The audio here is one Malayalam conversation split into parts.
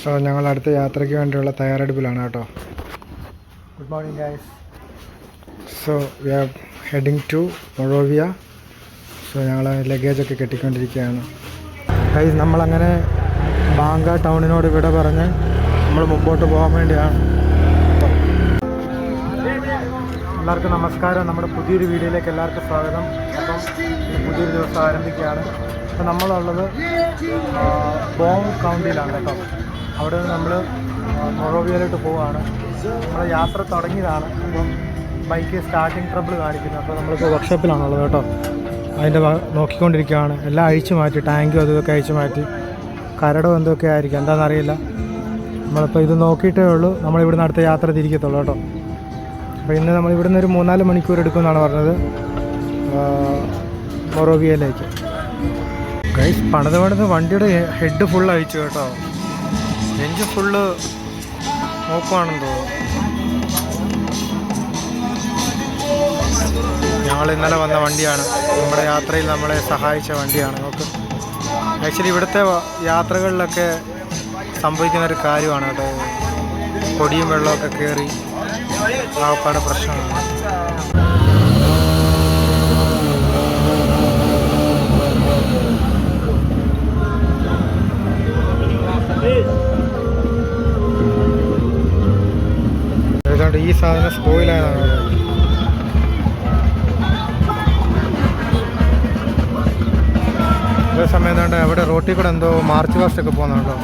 സോ ഞങ്ങൾ അടുത്ത യാത്രയ്ക്ക് വേണ്ടിയുള്ള തയ്യാറെടുപ്പിലാണ് കേട്ടോ. Good morning guys. So we are heading to Monrovia. So ഞങ്ങൾ ലഗേജൊക്കെ കെട്ടിക്കൊണ്ടിരിക്കുകയാണ് ഗൈസ്. നമ്മളങ്ങനെ ബാങ്ക ടൗണിനോട് വിട പറഞ്ഞ് നമ്മൾ മുമ്പോട്ട് പോകാൻ വേണ്ടിയാണ്. എല്ലാവർക്കും നമസ്കാരം. നമ്മുടെ പുതിയൊരു വീഡിയോയിലേക്ക് എല്ലാവർക്കും സ്വാഗതം. അപ്പം പുതിയൊരു ദിവസം ആരംഭിക്കുകയാണ്. അപ്പോൾ നമ്മളുള്ളത് ബോങ് കൗണ്ടിയിലാണ് കേട്ടോ. അവിടെ നിന്ന് നമ്മൾ മൊറോവിയയിലോട്ട് പോവുകയാണ്. നമ്മൾ യാത്ര തുടങ്ങിയതാണ്. അപ്പം ബൈക്ക് സ്റ്റാർട്ടിങ് ട്രബിൾ കാണിക്കുന്നത്. അപ്പോൾ നമ്മളിപ്പോൾ വർക്ക്ഷോപ്പിലാണുള്ളത് കേട്ടോ. അതിൻ്റെ നോക്കിക്കൊണ്ടിരിക്കുകയാണ്. എല്ലാം അഴിച്ചു മാറ്റി, ടാങ്കും അതൊക്കെ അഴിച്ചു മാറ്റി, കരടോ എന്തൊക്കെ ആയിരിക്കും, എന്താണെന്നറിയില്ല. നമ്മളിപ്പോൾ ഇത് നോക്കിയിട്ടേ ഉള്ളൂ നമ്മളിവിടുന്ന് അടുത്ത യാത്ര തിരിക്കത്തുള്ളൂ കേട്ടോ. അപ്പോൾ ഇന്ന് നമ്മൾ ഇവിടുന്ന് ഒരു 3-4 മണിക്കൂർ എടുക്കുമെന്നാണ് പറഞ്ഞത് മൊറോവിയയിലേക്ക്. ഗൈസ്, പണിത് വണ്ടിയുടെ ഹെഡ് ഫുള്ള് അഴിച്ചു കേട്ടോ. എഞ്ചിൻ ഫുള്ള് നോക്കുവാണെന്ന് തോന്നുന്നു. ഞങ്ങൾ ഇന്നലെ വന്ന വണ്ടിയാണ്. നമ്മുടെ യാത്രയിൽ നമ്മളെ സഹായിച്ച വണ്ടിയാണ്. നോക്ക്, ആക്ച്വലി ഇവിടുത്തെ യാത്രകളിലൊക്കെ സംഭവിക്കുന്നൊരു കാര്യമാണ് കേട്ടോ. പൊടിയും വെള്ളമൊക്കെ കയറി ആകപ്പാടെ പ്രശ്നമാണ്. ഏതാണ്ട് ഈ സാധനം സ്പോയിലായതാണ്. അതേസമയം എന്താണ്ട് അവിടെ റോട്ടിൽ കൂടെ എന്തോ മാർച്ച് പാസ്റ്റൊക്കെ പോകുന്നുണ്ടോ.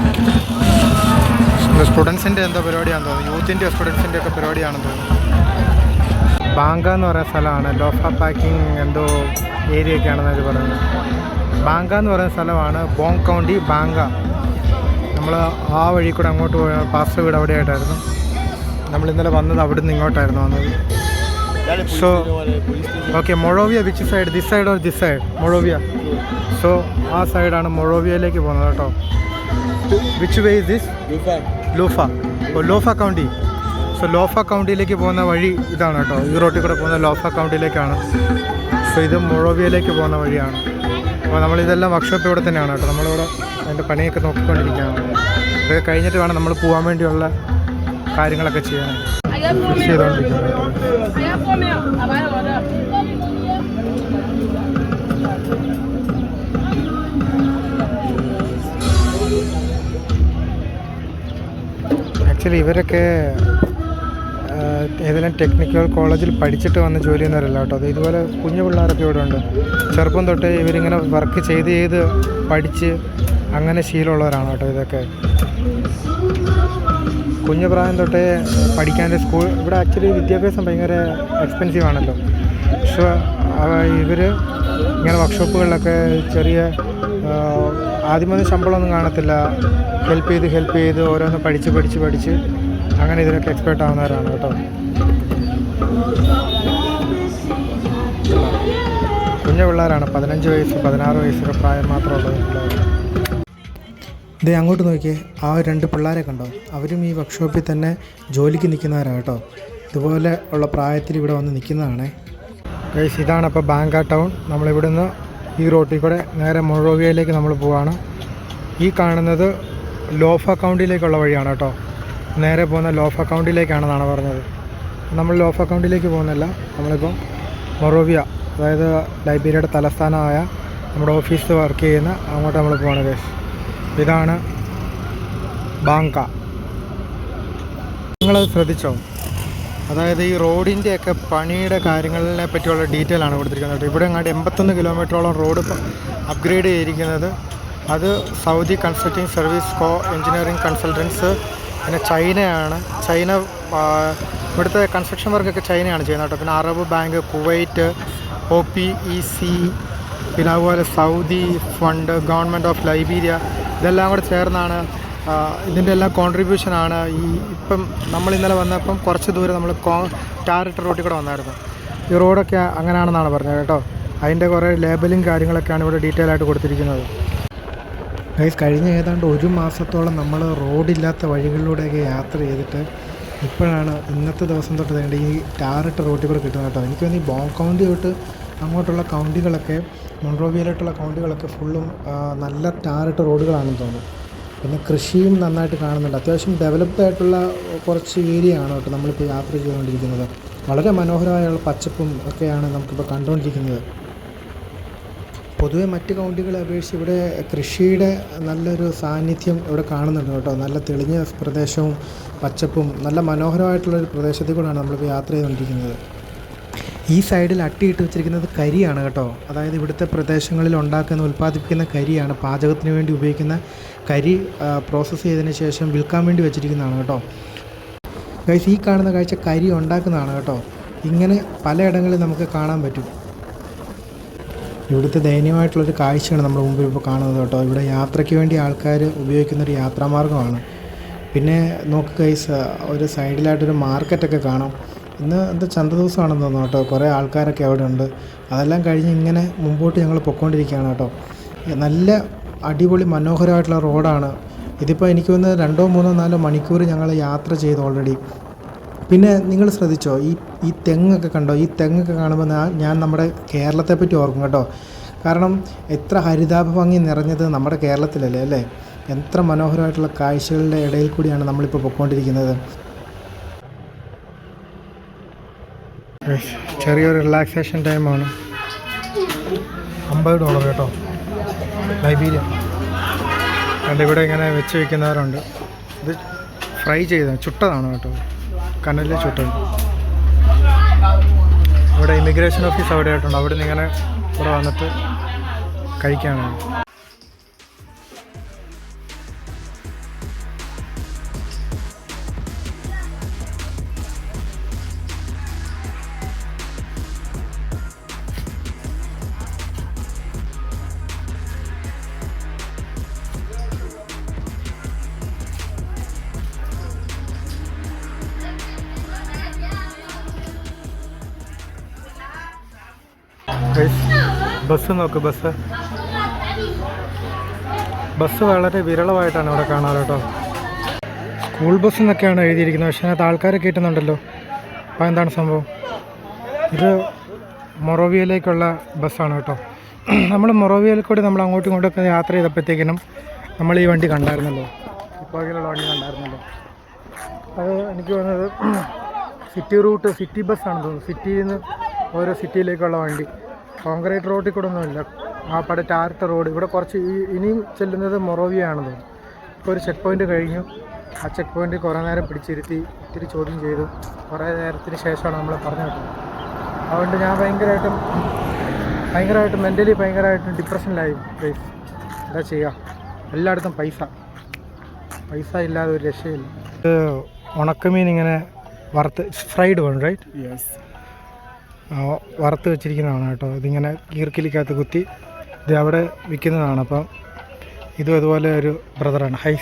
സ്റ്റുഡൻസിൻ്റെ എന്തോ പരിപാടിയാണെന്ന് തോന്നുന്നു. യൂത്തിൻ്റെ സ്റ്റുഡൻസിൻ്റെ ഒക്കെ പരിപാടിയാണെന്ന് തോന്നുന്നു. ബാങ്ക എന്ന് പറയുന്ന സ്ഥലമാണ്. ലോഫ പാക്കിംഗ് എന്തോ ഏരിയ ഒക്കെയാണെന്ന് അവർ പറയുന്നത്. ബാങ്ക എന്ന് പറയുന്ന സ്ഥലമാണ് ബോങ് കൗണ്ടി ബാങ്ക. നമ്മൾ ആ വഴി കൂടെ അങ്ങോട്ട് പോയ പാസ്റ്റർ വീട് അവിടെയായിട്ടായിരുന്നു. നമ്മൾ ഇന്നലെ വന്നത് അവിടെ നിന്ന് ഇങ്ങോട്ടായിരുന്നു വന്നത്. So okay, Monrovia which side? This side or this side? Monrovia. So ആ സൈഡാണ് മൊറോവിയയിലേക്ക് പോകുന്നത് കേട്ടോ. Which way is this? Lofa. Lofa county. So Lofa കൗണ്ടിയിലേക്ക് പോകുന്ന വഴി ഇതാണ് കേട്ടോ. ഈ റോട്ടിൽ കൂടെ പോകുന്ന ലോഫ കൗണ്ടിയിലേക്കാണ്. സോ ഇത് മൊറോവിയയിലേക്ക് പോകുന്ന വഴിയാണ്. അപ്പോൾ നമ്മളിതെല്ലാം വർക്ക്ഷോപ്പ് ഇവിടെ തന്നെയാണ് കേട്ടോ. നമ്മളിവിടെ അതിൻ്റെ പണിയൊക്കെ നോക്കിക്കൊണ്ടിരിക്കുകയാണ്. ഇതൊക്കെ കഴിഞ്ഞിട്ട് വേണം നമ്മൾ പോകാൻ വേണ്ടിയുള്ള കാര്യങ്ങളൊക്കെ ചെയ്യാൻ. ഫിക്സ് ചെയ്തുകൊണ്ടിരിക്കുകയാണ് കേട്ടോ. ആക്ച്വലി ഇവരൊക്കെ ഏതെങ്കിലും ടെക്നിക്കൽ കോളേജിൽ പഠിച്ചിട്ട് വന്ന് ജോലി ചെയ്യുന്നവരല്ല കേട്ടോ. അത് ഇതുപോലെ കുഞ്ഞു പിള്ളേരൊക്കെ ഇവിടെ ഉണ്ട്. ചെറുപ്പം തൊട്ടേ ഇവരിങ്ങനെ വർക്ക് ചെയ്ത് പഠിച്ച് അങ്ങനെ ശീലമുള്ളവരാണ് കേട്ടോ. ഇതൊക്കെ കുഞ്ഞു പ്രായം തൊട്ടേ പഠിക്കാൻ സ്കൂൾ ഇവിടെ ആക്ച്വലി വിദ്യാഭ്യാസം ഭയങ്കര എക്സ്പെൻസീവ് ആണല്ലോ. പക്ഷേ ഇവർ ഇങ്ങനെ വർക്ക്ഷോപ്പുകളിലൊക്കെ ചെറിയ ആദ്യമൊന്നും ശമ്പളമൊന്നും കാണത്തില്ല. ഹെൽപ്പ് ചെയ്ത് ഓരോന്ന് പഠിച്ച് അങ്ങനെ ഇതിനൊക്കെ എക്സ്പേർട്ട് ആവുന്നവരാണ് കേട്ടോ. കുഞ്ഞു പിള്ളേരാണ്. 15 വയസ്സ് 16 വയസ്സൊക്കെ പ്രായം മാത്രമുള്ളത് പിള്ളേർ. ഇതേ അങ്ങോട്ട് നോക്കിയേ, ആ 2 പിള്ളേരെ കണ്ടോ? അവരും ഈ വർക്ക്ഷോപ്പിൽ തന്നെ ജോലിക്ക് നിൽക്കുന്നവരാണ് കേട്ടോ. ഇതുപോലെ ഉള്ള പ്രായത്തിൽ ഇവിടെ വന്ന് നിൽക്കുന്നതാണേ ഗൈസ്. ഇതാണ് അപ്പോൾ ബാങ്ക ടൗൺ. നമ്മളിവിടുന്ന് ഈ റോട്ടിൽ കൂടെ നേരെ മൊറോവിയയിലേക്ക് നമ്മൾ പോവാണ്. ഈ കാണുന്നത് ലോഫ കൗണ്ടിയിലേക്കുള്ള വഴിയാണ് കേട്ടോ. നേരെ പോകുന്ന ലോഫ കൗണ്ടിയിലേക്കാണെന്നാണ് പറഞ്ഞത്. നമ്മൾ ലോഫ കൗണ്ടിയിലേക്ക് പോകുന്നില്ല. നമ്മളിപ്പം മൊറോവിയ, അതായത് ലൈബീരിയയുടെ തലസ്ഥാനമായ നമ്മുടെ ഓഫീസ് വർക്ക് ചെയ്യുന്ന അങ്ങോട്ട് നമ്മൾ പോകണം ഗൈസ്. ഇതാണ് ബാങ്ക. നിങ്ങളത് ശ്രദ്ധിച്ചോ? അതായത് ഈ റോഡിൻ്റെയൊക്കെ പണിയുടെ കാര്യങ്ങളെ പറ്റിയുള്ള ഡീറ്റെയിൽ ആണ് കൊടുത്തിരിക്കുന്നത്. ഇവിടെ അങ്ങോട്ട് 81 കിലോമീറ്ററോളം റോഡ് അപ്ഗ്രേഡ് ചെയ്തിരിക്കുന്നത്. അത് സൗദി കൺസൾട്ടിങ് സർവീസ് കോ എഞ്ചിനീയറിംഗ് കൺസൾട്ടൻസ്, പിന്നെ ചൈനയാണ്. ചൈന ഇവിടുത്തെ കൺസ്ട്രക്ഷൻ വർക്കൊക്കെ ചൈനയാണ് ചെയ്യുന്നത് കേട്ടോ. പിന്നെ അറബ് ബാങ്ക്, കുവൈറ്റ്, OPEC, പിന്നെ അതുപോലെ Saudi fund, government of Liberia, ഇതെല്ലാം കൂടെ ചേർന്നാണ്. ഇതിൻ്റെ എല്ലാം കോൺട്രിബ്യൂഷനാണ്. ഇപ്പം നമ്മൾ ഇന്നലെ വന്നപ്പം കുറച്ച് ദൂരം നമ്മൾ ടാറിട്ട റോട്ടിൽ കൂടെ വന്നായിരുന്നു. ഈ റോഡൊക്കെ അങ്ങനെയാണെന്നാണ് പറഞ്ഞത് കേട്ടോ. അതിൻ്റെ കുറേ ലേബലും കാര്യങ്ങളൊക്കെയാണ് ഇവിടെ ഡീറ്റെയിൽ ആയിട്ട് കൊടുത്തിരിക്കുന്നത്. ഗൈസ്, കഴിഞ്ഞ ഏതാണ്ട് 1 മാസത്തോളം നമ്മൾ റോഡില്ലാത്ത വഴികളിലൂടെയൊക്കെ യാത്ര ചെയ്തിട്ട് ഇപ്പോഴാണ് ഇന്നത്തെ ദിവസം തൊട്ട് വേണ്ട ഈ ടാറിട്ട റോട്ടിൽ കൂടെ കിട്ടുന്നത് കേട്ടോ. എനിക്ക് തോന്നി ബോങ് കൗണ്ടി തൊട്ട് അങ്ങോട്ടുള്ള കൗണ്ടികളൊക്കെ, മൊറോവിയയിലോട്ടുള്ള കൗണ്ടികളൊക്കെ ഫുള്ളും നല്ല ടാറിട്ട റോഡുകളാണെന്ന് തോന്നുന്നു. പിന്നെ കൃഷിയും നന്നായിട്ട് കാണുന്നുണ്ട്. അത്യാവശ്യം ഡെവലപ്ഡ് ആയിട്ടുള്ള കുറച്ച് ഏരിയ ആണ് കേട്ടോ നമ്മളിപ്പോൾ യാത്ര ചെയ്തുകൊണ്ടിരിക്കുന്നത്. വളരെ മനോഹരമായുള്ള പച്ചപ്പും ഒക്കെയാണ് നമുക്കിപ്പോൾ കണ്ടുകൊണ്ടിരിക്കുന്നത്. പൊതുവെ മറ്റ് കൗണ്ടികളെ അപേക്ഷിച്ച് ഇവിടെ കൃഷിയുടെ നല്ലൊരു സാന്നിധ്യം ഇവിടെ കാണുന്നുണ്ട് കേട്ടോ. നല്ല തെളിഞ്ഞ പ്രദേശവും പച്ചപ്പും നല്ല മനോഹരമായിട്ടുള്ളൊരു പ്രദേശത്തിൽ കൂടെയാണ് നമ്മളിപ്പോൾ യാത്ര ചെയ്തുകൊണ്ടിരിക്കുന്നത്. ഈ സൈഡിൽ അട്ടിയിട്ട് വെച്ചിരിക്കുന്നത് കരിയാണ് കേട്ടോ. അതായത് ഇവിടുത്തെ പ്രദേശങ്ങളിൽ ഉൽപ്പാദിപ്പിക്കുന്ന കരിയാണ്. പാചകത്തിന് വേണ്ടി ഉപയോഗിക്കുന്ന കരി പ്രോസസ്സ് ചെയ്തതിന് ശേഷം വിൽക്കാൻ വേണ്ടി വെച്ചിരിക്കുന്നതാണ് കേട്ടോ. ഗൈസ്, ഈ കാണുന്ന കാഴ്ച കരി ഉണ്ടാക്കുന്നതാണ് കേട്ടോ. ഇങ്ങനെ പലയിടങ്ങളിൽ നമുക്ക് കാണാൻ പറ്റും. ഇവിടുത്തെ ദയനീയമായിട്ടുള്ളൊരു കാഴ്ചയാണ് നമ്മുടെ മുമ്പിൽ ഇപ്പോൾ കാണുന്നത് കേട്ടോ. ഇവിടെ യാത്രയ്ക്ക് വേണ്ടി ആൾക്കാർ ഉപയോഗിക്കുന്നൊരു യാത്രാമാർഗ്ഗമാണ്. പിന്നെ നോക്ക് ഗൈസ്, ഒരു സൈഡിലായിട്ടൊരു മാർക്കറ്റൊക്കെ കാണാം. ഇന്ന് എന്താ ചന്ത ദിവസമാണെന്ന് തോന്നുന്നു കേട്ടോ. കുറേ ആൾക്കാരൊക്കെ അവിടെ ഉണ്ട്. അതെല്ലാം കഴിഞ്ഞ് ഇങ്ങനെ മുമ്പോട്ട് ഞങ്ങൾ പൊയ്ക്കൊണ്ടിരിക്കുകയാണ് കേട്ടോ. നല്ല അടിപൊളി മനോഹരമായിട്ടുള്ള റോഡാണ് ഇതിപ്പോൾ. എനിക്ക് തോന്നുന്നത് 2, 3, 4 മണിക്കൂർ ഞങ്ങൾ യാത്ര ചെയ്തു ഓൾറെഡി. പിന്നെ നിങ്ങൾ ശ്രദ്ധിച്ചോ, ഈ തെങ്ങൊക്കെ കണ്ടോ? ഈ തെങ്ങൊക്കെ കാണുമ്പോൾ ഞാൻ നമ്മുടെ കേരളത്തെ പറ്റി ഓർക്കും കേട്ടോ. കാരണം എത്ര ഹരിതാഭ ഭംഗി നിറഞ്ഞത് നമ്മുടെ കേരളത്തിലല്ലേ അല്ലേ? എത്ര മനോഹരമായിട്ടുള്ള കാഴ്ചകളുടെ ഇടയിൽ കൂടിയാണ് നമ്മളിപ്പോൾ പൊയ്ക്കൊണ്ടിരിക്കുന്നത്. ചെറിയൊരു റിലാക്സേഷൻ ടൈമാണ്. $50 കേട്ടോ. ലൈബീരിയ അതുകൊണ്ട് ഇവിടെ ഇങ്ങനെ വെച്ച് വയ്ക്കുന്നവരുണ്ട്. ഇത് ഫ്രൈ ചെയ്ത ചുട്ടതാണ് കേട്ടോ, കനലിൽ ചുട്ടത്. ഇവിടെ ഇമിഗ്രേഷൻ ഓഫീസ് അവിടെ ആയിട്ടുണ്ട്. അവിടെ നിന്ന് ഇങ്ങനെ ഇവിടെ വന്നിട്ട് കഴിക്കാനാണ്. ബസ് നോക്ക്, ബസ് വളരെ വിരളമായിട്ടാണ് ഇവിടെ കാണാറ് കേട്ടോ. സ്കൂൾ ബസ് എന്നൊക്കെയാണ് എഴുതിയിരിക്കുന്നത്, പക്ഷേ അതിനകത്ത് ആൾക്കാരെ കയറ്റുന്നുണ്ടല്ലോ. അപ്പോൾ എന്താണ് സംഭവം? ഇത് മൊറോവിയയിലേക്കുള്ള ബസ്സാണ് കേട്ടോ. നമ്മൾ മൊറോവിയയിൽ കൂടി നമ്മൾ അങ്ങോട്ടും ഇങ്ങോട്ടൊക്കെ യാത്ര ചെയ്തപ്പോഴത്തേക്കിനും നമ്മൾ ഈ വണ്ടി കണ്ടായിരുന്നല്ലോ, ഇപ്പോഴുള്ള വണ്ടി കണ്ടായിരുന്നല്ലോ. അത് എനിക്ക് തോന്നുന്നത് സിറ്റി ബസ്സാണെന്ന് തോന്നുന്നു. സിറ്റിയിൽ നിന്ന് ഓരോ സിറ്റിയിലേക്കുള്ള വണ്ടി. കോൺക്രീറ്റ് റോഡിൽ കൂടെ ഒന്നുമില്ല, ആ ടാറിട്ട റോഡ്. ഇവിടെ കുറച്ച് ഇനിയും ചെല്ലുന്നത് മൊറോവിയ ആണെന്ന് തോന്നുന്നു. ഇപ്പോൾ ഒരു ചെക്ക് പോയിൻ്റ് കഴിഞ്ഞു. ആ ചെക്ക് പോയിൻ്റിൽ കുറേ നേരം പിടിച്ചിരുത്തി ഇത്തിരി ചോദ്യം ചെയ്തു. കുറേ നേരത്തിന് ശേഷമാണ് നമ്മൾ പറഞ്ഞു കേട്ടത്. അതുകൊണ്ട് ഞാൻ ഭയങ്കരമായിട്ടും മെൻ്റലി ഭയങ്കരമായിട്ടും ഡിപ്രഷനിലായി. എന്താ ചെയ്യുക, എല്ലായിടത്തും പൈസ ഇല്ലാതെ ഒരു രക്ഷയില്ല. ഇത് ഉണക്കമീൻ ഇങ്ങനെ വറുത്ത് ഫ്രൈഡ് വേണം, റൈറ്റ്? യെസ്, വറുത്ത് വെച്ചിരിക്കുന്നതാണ് കേട്ടോ. ഇതിങ്ങനെ ഈർക്കിലിക്കകത്ത് കുത്തി ഇത് അവിടെ വിൽക്കുന്നതാണ്. അപ്പം ഇതും അതുപോലെ ഒരു ബ്രദറാണ്. ഹൈ.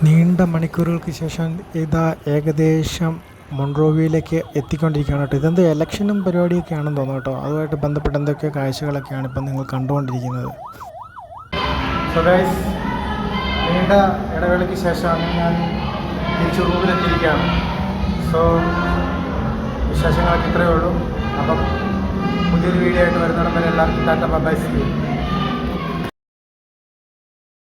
നീണ്ട മണിക്കൂറുകൾക്ക് ശേഷം ഇതാ ഏകദേശം മൊൺറോവിയയിലേക്ക് എത്തിക്കൊണ്ടിരിക്കുകയാണ് കേട്ടോ. ഇതെന്തോ ഇലക്ഷനും പരിപാടിയൊക്കെ ആണെന്ന് തോന്നുന്നു കേട്ടോ. അതുമായിട്ട് ബന്ധപ്പെട്ട എന്തൊക്കെയോ കാഴ്ചകളൊക്കെയാണ് ഇപ്പം നിങ്ങൾ കണ്ടുകൊണ്ടിരിക്കുന്നത്. സോ ഗൈസ്, നീണ്ട ഇടവേളയ്ക്ക് ശേഷമാണ് ഞാൻ തിരിച്ച് റൂമിലെത്തിയിരിക്കുകയാണ്. സോ വിശേഷങ്ങളൊക്കെ ഇത്രയേ ഉള്ളൂ. അപ്പം പുതിയൊരു വീഡിയോ ആയിട്ട് വരുന്നിടം വരെ എല്ലാവർക്കും ടാറ്റ ബൈ ബൈ.